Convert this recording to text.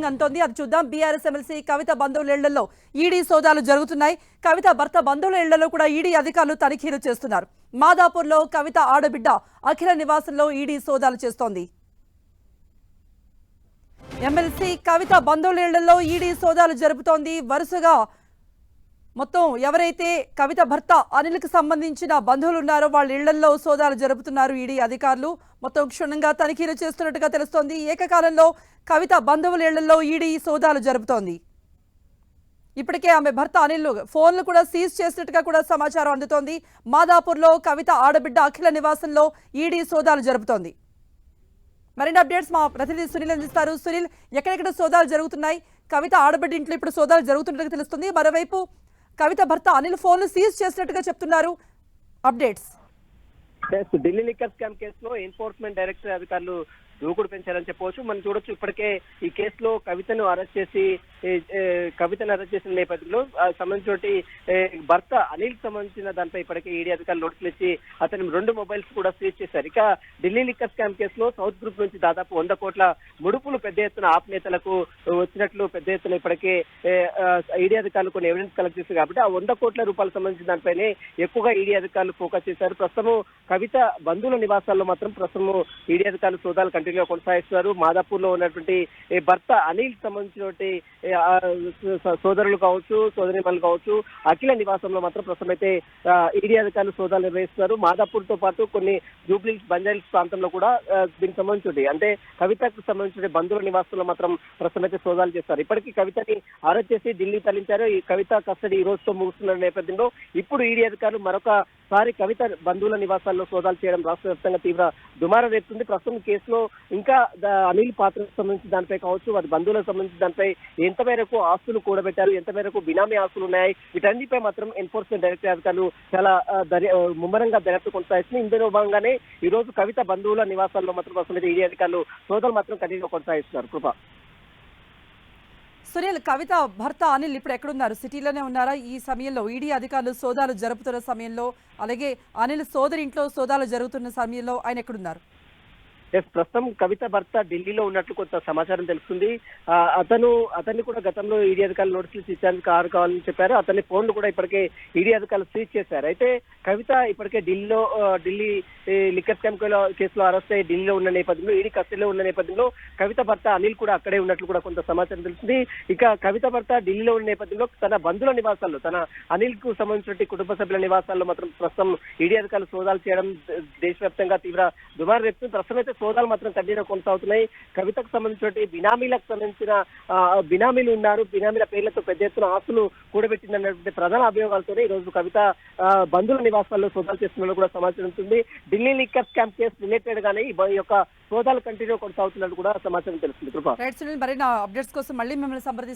Shocking అంటోంది. అది చూద్దాం. బీఆర్ఎస్ ఎమ్మెల్సీ కవిత బంధువుల ఇళ్లలో ఈడీ సోదాలు జరుగుతున్నాయి. కవిత భర్త బంధువుల ఇళ్లలో కూడా ఈడీ అధికారులు తనిఖీలు చేస్తున్నారు. మాదాపూర్లో కవిత ఆడబిడ్డ అఖిల నివాసంలో ఈడీ సోదాలు చేస్తోంది. ఎమ్మెల్సీ కవిత బంధువుల ఇళ్లలో ఈడీ సోదాలు జరుపుతోంది. వరుసగా మొత్తం ఎవరైతే కవిత భర్త అనిల్కి సంబంధించిన బంధువులు ఉన్నారో వాళ్ళ ఇళ్లలో సోదాలు జరుపుతున్నారు ఈడీ అధికారులు. మొత్తం క్షుణ్ణంగా తనిఖీలు చేస్తున్నట్టుగా తెలుస్తోంది. ఏకకాలంలో కవిత బంధువుల ఇళ్లలో ఈడీ సోదాలు జరుపుతోంది. ఇప్పటికే ఆమె భర్త అనిల్ ఫోన్లు కూడా సీజ్ చేసినట్టుగా కూడా సమాచారం అందుతోంది. మాదాపూర్లో కవిత ఆడబిడ్డ అఖిల నివాసంలో ఈడీ సోదాలు జరుపుతోంది. మరిన్ని అప్డేట్స్ మా ప్రతినిధి సునీల్ అందిస్తారు. సునీల్, ఎక్కడెక్కడ సోదాలు జరుగుతున్నాయి? కవిత ఆడబిడ్డ ఇంట్లో ఇప్పుడు సోదాలు జరుగుతున్నట్టుగా తెలుస్తుంది. మరోవైపు కవిత భర్త అనిల్ ఫోన్లు సీజ్ చేసినట్టుగా చెప్తున్నారు. అప్డేట్స్. ఢిల్లీ లిక్కర్ స్కామ్ కేసులో ఎన్ఫోర్స్మెంట్ డైరెక్టర్ అధికారులు దూకుడు పెంచారని చెప్పవచ్చు. మనం చూడొచ్చు, ఇప్పటికే ఈ కేసులో కవితను అరెస్ట్ చేసిన నేపథ్యంలో సంబంధించి భర్త అనిల్ సంబంధించిన దానిపై ఇప్పటికే ఈడీ అధికారులు నోటీసులు ఇచ్చి అతని 2 మొబైల్స్ కూడా సీజ్ చేశారు. ఇక ఢిల్లీ లిక్కర్ స్కామ్ కేసులో సౌత్ గ్రూప్ నుంచి దాదాపు 100 కోట్ల ముడుపులు పెద్ద ఎత్తున ఆప్ నేతలకు వచ్చినట్లు పెద్ద ఎత్తున ఇప్పటికే ఈడీ అధికారులు కొన్ని ఎవిడెన్స్ కలెక్ట్ చేశారు. కాబట్టి ఆ 100 కోట్ల రూపాయలకు సంబంధించిన దానిపైనే ఎక్కువగా ఈడీ అధికారులు ఫోకస్ చేశారు. ప్రస్తుతం కవిత బంధువుల నివాసాల్లో మాత్రం ప్రస్తుతం ఈడీ అధికారులు సోదాలు కంటిన్యూగా కొనసాగిస్తున్నారు. మాదాపూర్ లో ఉన్నటువంటి భర్త అనిల్ సంబంధించినటువంటి సోదరులు కావచ్చు, సోదరిమణులు కావచ్చు, అఖిల నివాసంలో మాత్రం ప్రస్తుతం అయితే ఈడీ అధికారులు సోదాలు నిర్వహిస్తున్నారు. మాదాపూర్ తో పాటు కొన్ని జూబ్లీ బంజాయిల్స్ ప్రాంతంలో కూడా దీనికి సంబంధించి అంటే కవితకు సంబంధించిన బంధువుల నివాసంలో మాత్రం ప్రస్తుతం అయితే సోదాలు చేస్తారు. ఇప్పటికీ కవితని అరెస్ట్ చేసి ఢిల్లీ తరలించారు. ఈ కవిత కస్టడీ ఈ రోజుతో ముగుస్తున్న నేపథ్యంలో ఇప్పుడు ఈడీ అధికారులు మరొకసారి కవిత బంధువుల నివాసాల్లో సోదాలు చేయడం రాష్ట్ర వ్యాప్తంగా తీవ్ర దుమారం రేపుతుంది. ప్రస్తుతం కేసులో ఇంకా అనిల్ పాత్రకు సంబంధించి దానిపై కావచ్చు, వారి బంధువులకు సంబంధించి దానిపై ఎంత మేరకు ఆస్తులు కూడబెట్టారు, ఎంత మేరకు బినామీ ఆస్తులు ఉన్నాయి, వీటన్నిటిపై మాత్రం ఎన్ఫోర్స్మెంట్ డైరెక్టర్ అధికారులు చాలా ముమ్మరంగా దర్యాప్తు కొనసాగిస్తుంది. ఇందులో భాగంగానే ఈ రోజు కవిత బంధువుల నివాసాల్లో మాత్రం ప్రస్తుతం ఈడీ అధికారులు సోదాలు మాత్రం కంటిన్యూగా కొనసాగిస్తున్నారు. కృప. సునీల్, కవిత భర్త అనిల్ ఇప్పుడు ఎక్కడున్నారు? సిటీలోనే ఉన్నారా? ఈ సమయంలో ఈడీ అధికారులు సోదాలు జరుపుతున్న సమయంలో, అలాగే అనిల్ సోదరి ఇంట్లో సోదాలు జరుగుతున్న సమయంలో ఆయన ఎక్కడున్నారు? ప్రస్తుతం కవిత భర్త ఢిల్లీలో ఉన్నట్లు కొంత సమాచారం తెలుస్తుంది. అతన్ని కూడా గతంలో ఈడీ అధికారులు నోటీసులు ఇచ్చేందుకు కారు కావాలని చెప్పారు. అతని ఫోన్లు కూడా ఇప్పటికే ఈడీ అధికారులు సీజ్ చేశారు. అయితే కవిత ఇప్పటికే ఢిల్లీ లిక్కర్ స్కామ్ కేసులో అరెస్ట్ అయ్యి ఢిల్లీలో ఉన్న నేపథ్యంలో, ఈడీ కస్టడీలో ఉన్న నేపథ్యంలో కవిత భర్త అనిల్ కూడా అక్కడే ఉన్నట్లు కూడా కొంత సమాచారం తెలుస్తుంది. ఇక కవిత భర్త ఢిల్లీలో ఉన్న నేపథ్యంలో తన బంధువుల నివాసాల్లో, తన అనిల్ కు సంబంధించిన కుటుంబ సభ్యుల నివాసాల్లో మాత్రం ప్రస్తుతం ఈడీ అధికారులు సోదాలు చేయడం దేశవ్యాప్తంగా తీవ్ర దుమారం రేపుతుంది. ప్రస్తుతం అయితే సోదాలు మాత్రం కంటిన్యూ కొనసాగుతున్నాయి. కవితకు సంబంధించిన బినామీలకు సంబంధించిన బినామీలు ఉన్నారు, బినామీల పేర్లతో పెద్ద ఎత్తున ఆస్తులు కూడబెట్టిందన్నటువంటి ప్రధాన అభియోగాలతోనే ఈ రోజు కవిత బంధువుల నివాసాల్లో సోదాలు చేస్తున్నట్లు కూడా సమాచారం ఉంటుంది. Delhi liquor scam case related గానే ఈ యొక్క సోదాలు కంటిన్యూ కొనసాగుతున్నట్టు కూడా సమాచారం తెలుస్తుంది. కృప. మరిన్ని అప్డేట్స్ కోసం మళ్ళీ మిమ్మల్ని సంప్రదిస్తాం.